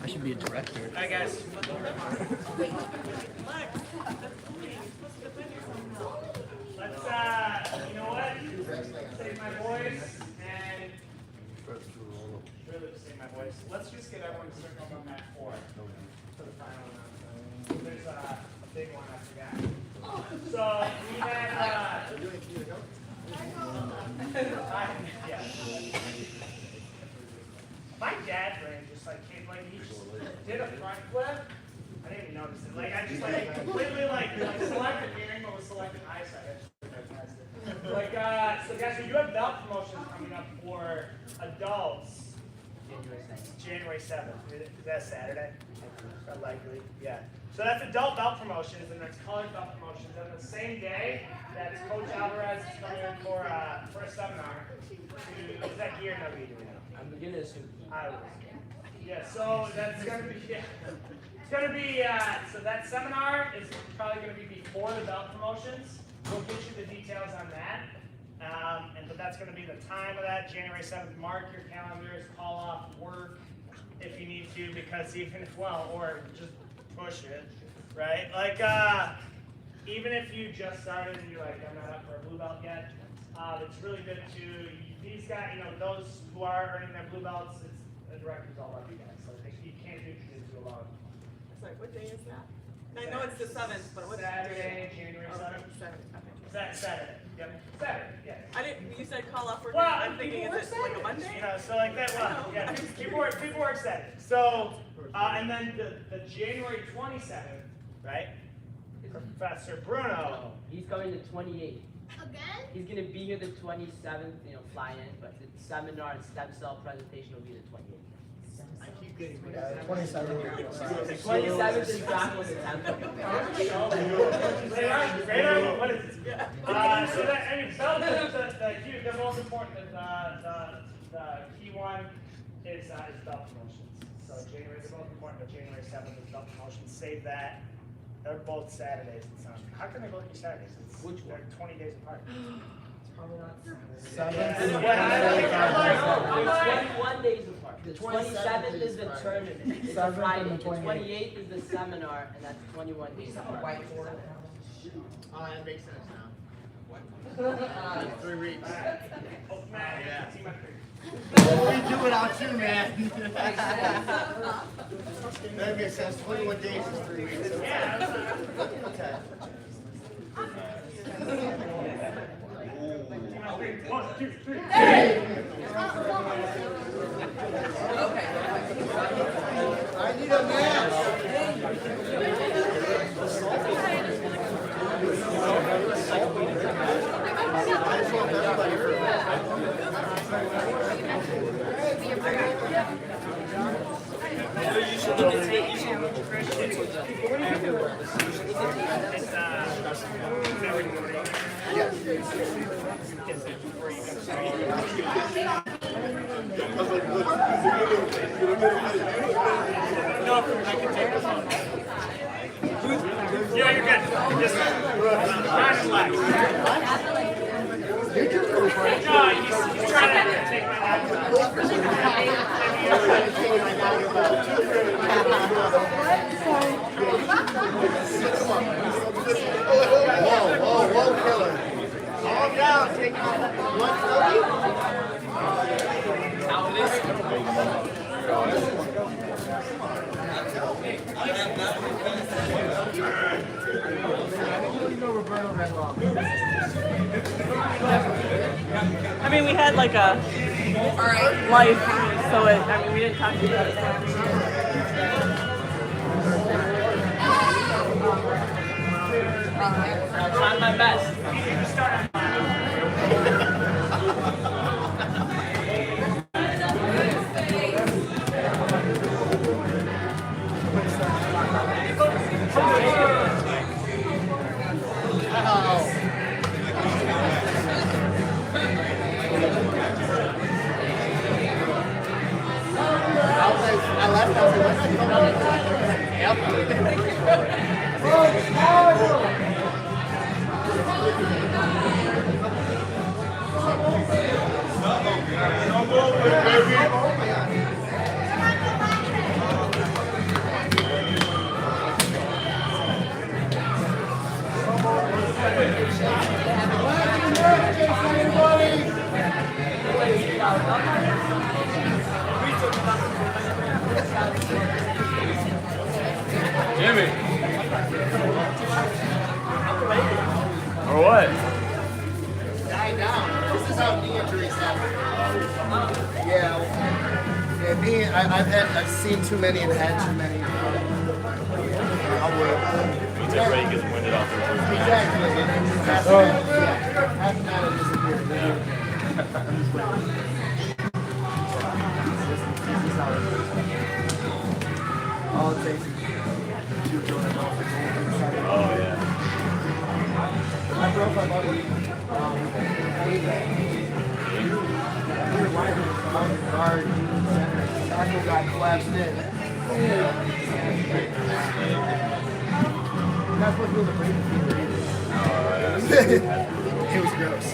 I should be a director. Hi guys. Let's you know what? Save my voice and really save my voice. Let's just get everyone to circle on mat 4 for the final round. There's a big one I forgot. So we had yeah. My dad brain just like came like he just did a front flip. I didn't even notice it. Like I just like completely like selected hearing but was selected eyesight. I just recognized it. Like so guys, we do have belt promotions coming up for adults. January 7th. Is that Saturday? Likely, yeah. So that's adult belt promotions and there's colored belt promotions. And the same day that Coach Alvarez is coming in for a seminar. Is that gear no we do now? I'm beginning to assume. I was. Yeah, so that's gonna be it's gonna be so that seminar is probably gonna be before the belt promotions. We'll get you the details on that. But that's gonna be the time of that, January 7th. Mark your calendars, call off work if you need to, because even if or just push it, right? Like even if you just started and you're like, I'm not up for a blue belt yet, it's really good to these guys, those who are earning their blue belts, it's the directors all love you guys. So you can't do jiu-jitsu alone. Sorry, what day is that? I know it's the 7th, but what's Saturday, January 7th. Saturday. Yep. Saturday, yeah. I didn't. You said call off work. Well, I'm thinking is it like a Monday? So like that. Well, yeah. People work Saturday. So and then the January 27th, right? Professor Bruno. He's coming the 28th. Again? He's gonna be here the 27th, fly in, but the seminar and stem cell presentation will be the 28th. I keep getting 27. The 27th is back on the 10th. What is it? So that the most important, the key one is belt promotions. So January, they're both important, but January 7th is belt promotions. Save that. They're both Saturdays. How can they both be Saturdays? They're 20 days apart. Probably not. 21 days apart. The 27th is the tournament. It's a Friday. The 28th is the seminar, and that's 21 days apart. Oh, that makes sense now. 3 weeks. Yeah. We do without you, man. That makes sense. 21 days is 3 weeks. Okay. 1, 2, 3. I need a match. I just want everybody for every morning. No, I can take this one. Yeah, you're good. Just nice and relax. No, he's trying to take my Whoa, killer. Calm down, take off. I mean, we had like a life, so we didn't talk to each other. I'm trying my best. I left, I was like, what's Jimmy. Or what? Die down. This is how knee injuries happen. Yeah, I've seen too many and had too many. Means everybody gets winded off their first match. Exactly. Half an hour disappeared. All it takes is two children off the table. Oh, yeah. I broke my buddy. We were lining the guard, tackle guy collapsed in. You're not supposed to be able to break the feet. It was gross.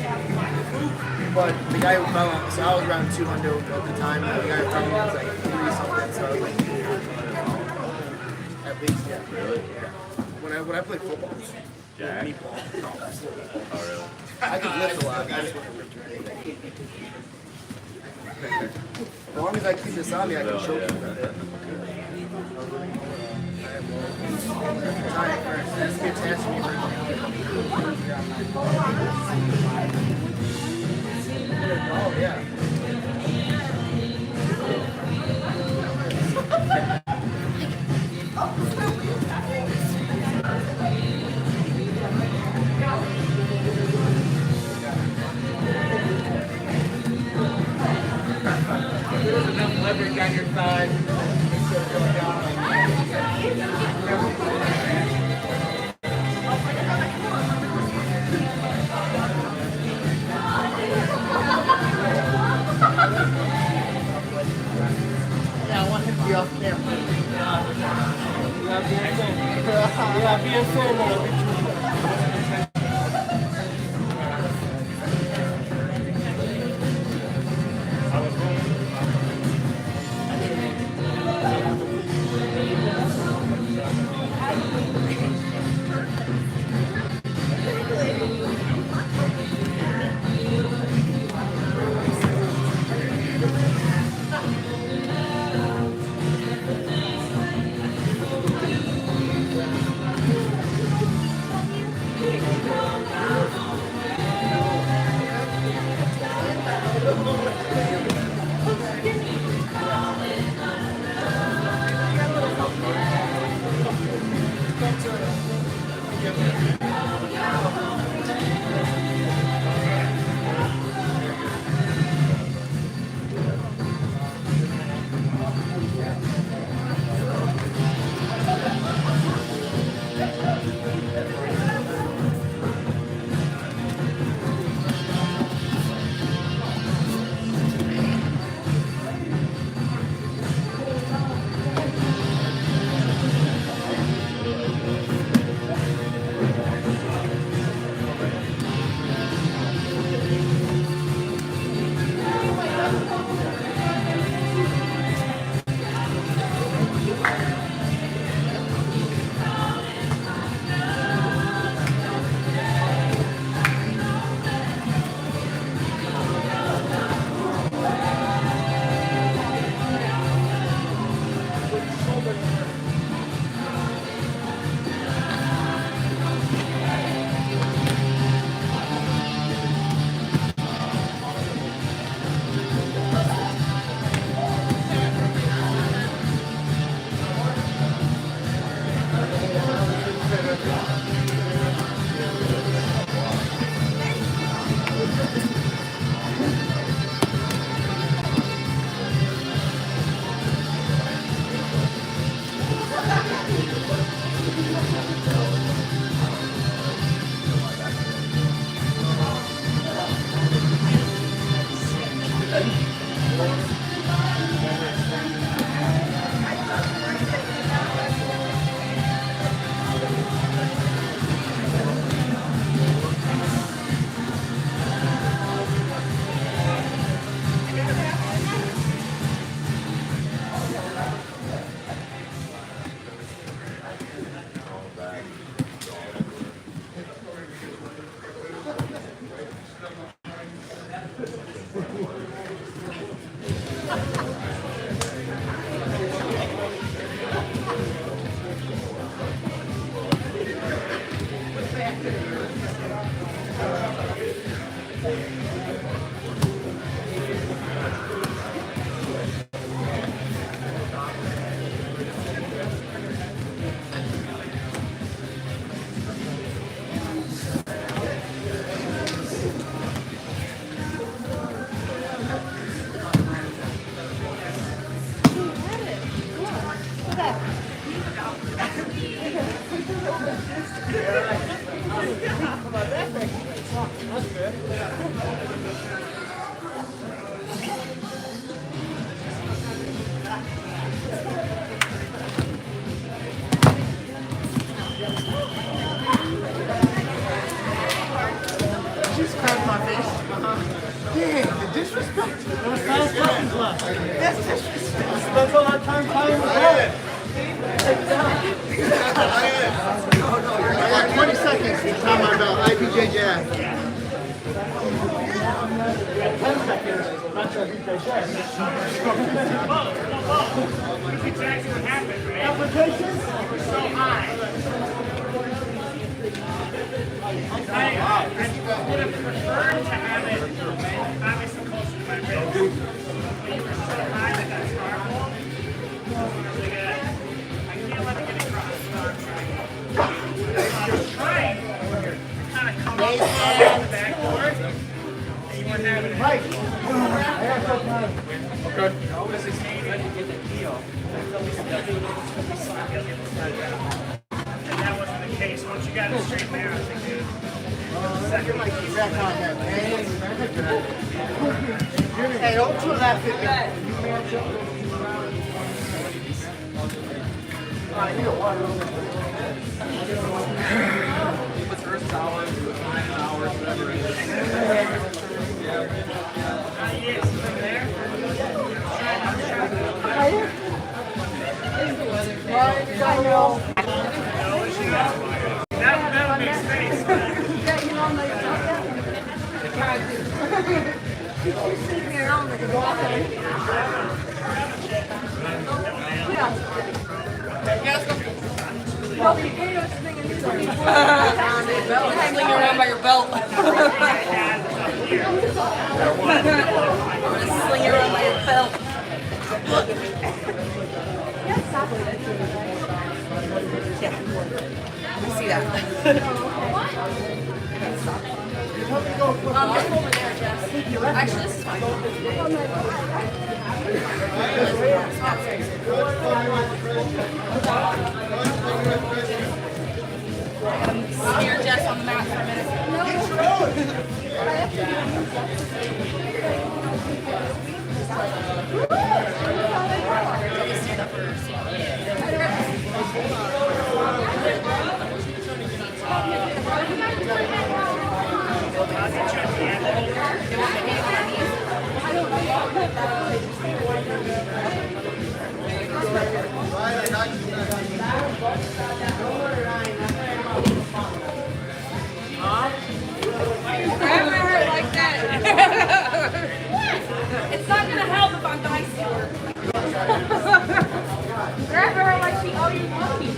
But the guy who fell on, so I was around 200 at the time, and the guy who fell on was like 3 something, so I was like, at least, yeah. Really? When I played football, Jack? meatball. Oh, really? I could lift a lot. I just wouldn't lift anything. As long as I keep this on me, I can choke you with it. Just be attached to me Oh, yeah. There's enough leverage on your side. Yeah, I want him to be off camera. Yeah, be informal. Spent all that time tying the belt. I got 20 seconds to tie my belt. IPJJF. 10 seconds. I'm not sure if you say That's exactly what happened, right? Application? We're so high. I would have preferred to have it obviously closer to my ribs. We're so high that that's horrible. I can't let it get across. I was trying to kind of come up the back door, and you weren't having it. Mike, I got some time. Okay. This is maybe get the deal. And that wasn't the case. Once you got it straight there, I think it Second, like, exact contact. Hey, don't do that 50. I need a water. It's Earth hours, 9 hours, whatever it is. yes, from there. That makes sense. Yeah, you know, like, she's sleeping around like a dolphin. Well, the potatoes thing is pretty cool. Sling around by your belt. I'm gonna sling you around by your belt. Yeah. Let me see that. Just over there, Jess. Actually, this is fine. Smear Jess on the mat for a minute. Like that. It's not gonna help if I'm nice to her. Grab her like she owes you money.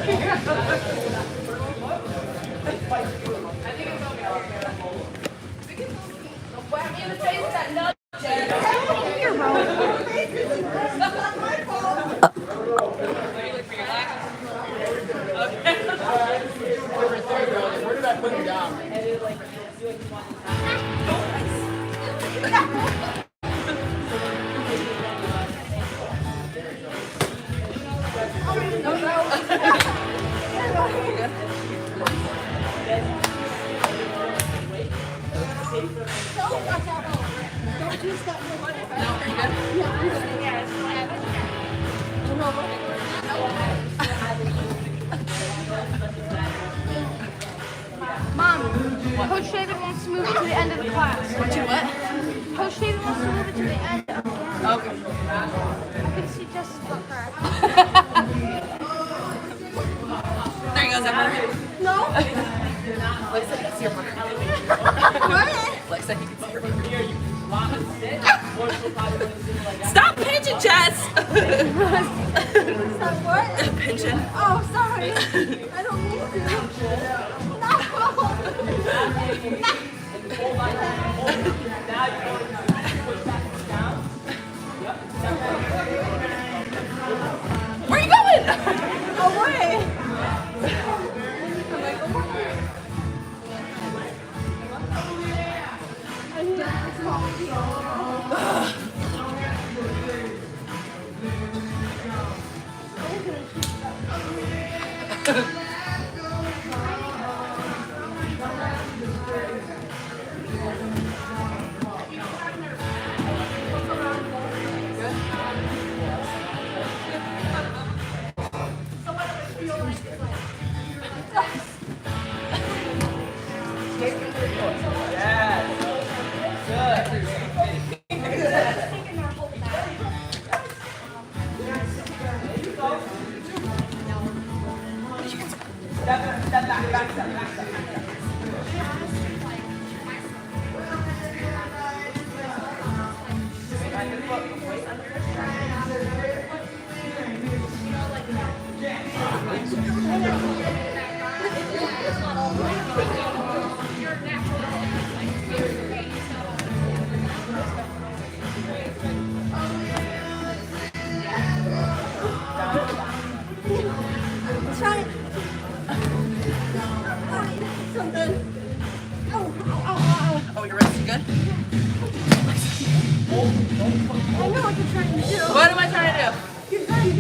Whack me in the face with that nut, Jen. You're wrong. Where did I put you down? Mom, Coach David wants to move it to the end of the class. To what? Coach David wants to move it to the end of the class. Okay. I can see just butt crack. There he goes, Emma. No? Lexa, you can see your mark. What? Lexa, you can see your mark. Stop pinching, Jess! Stop what? Pinching. Oh, sorry. I don't mean to. No! Where are you going? Away! I'm like, I need to Step back, step. Oh, your wrist is good? I know what you're trying to do. What am I trying to do? You're trying to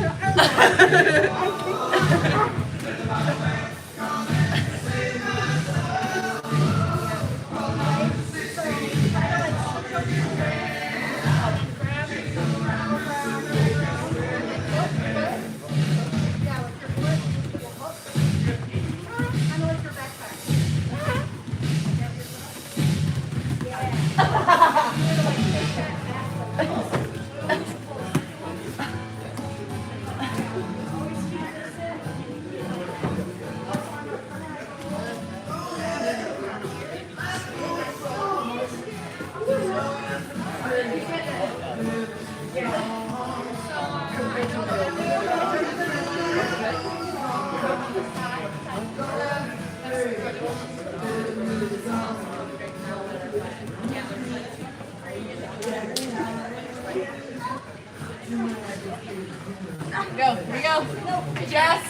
Go, here we go. Jess.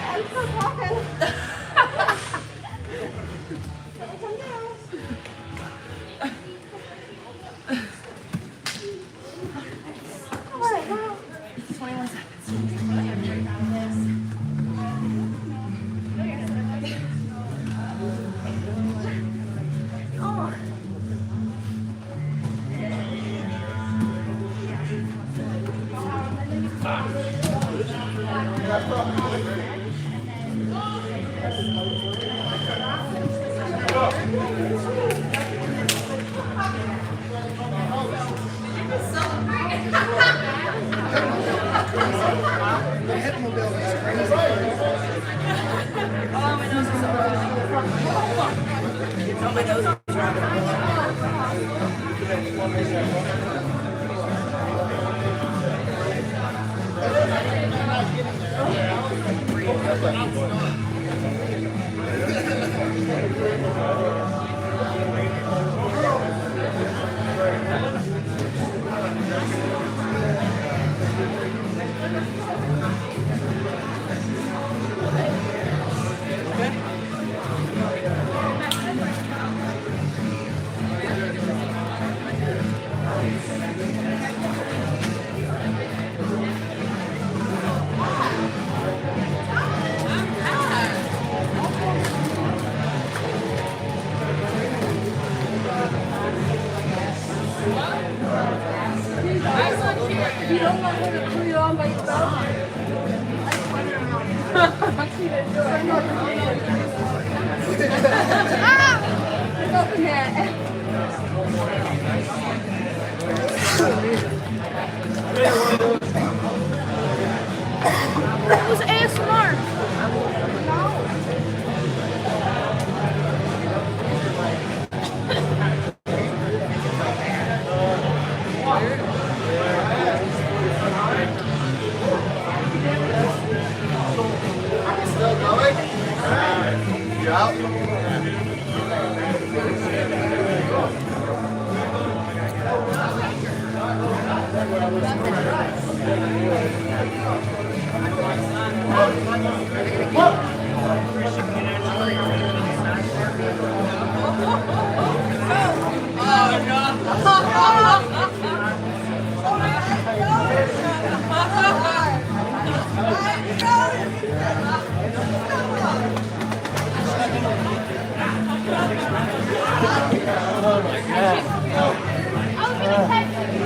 I'm still talking. Come on, girl. 21 seconds. Oh. You don't want her to put it on by yourself? Open that. That was ASMR. Still going? You out? I was gonna text you.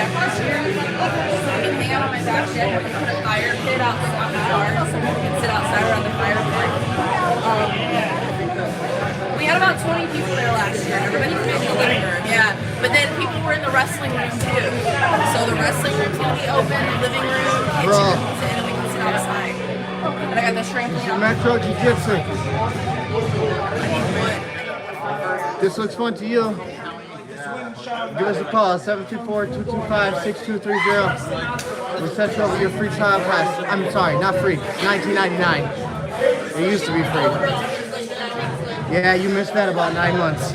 deck last year. So we can hang out on my back deck. We put a fire pit outside on the yard, so we can sit outside around the fire pit. We had about 20 people there last year. Everybody came in the living room, yeah. But then people were in the wrestling room too. So the wrestling room's gonna be open, the living room, kitchen, and we can sit outside. And I got the trampoline. Metro Jiu-Jitsu. This looks fun to you. Give us a call, 724-225-6230. We'll set you up with your free trial class. I'm sorry, not free. It's $19.99. It used to be free. Yeah, you missed that about 9 months.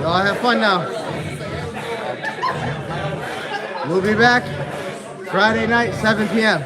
Y'all have fun now. We'll be back Friday night, 7 p.m.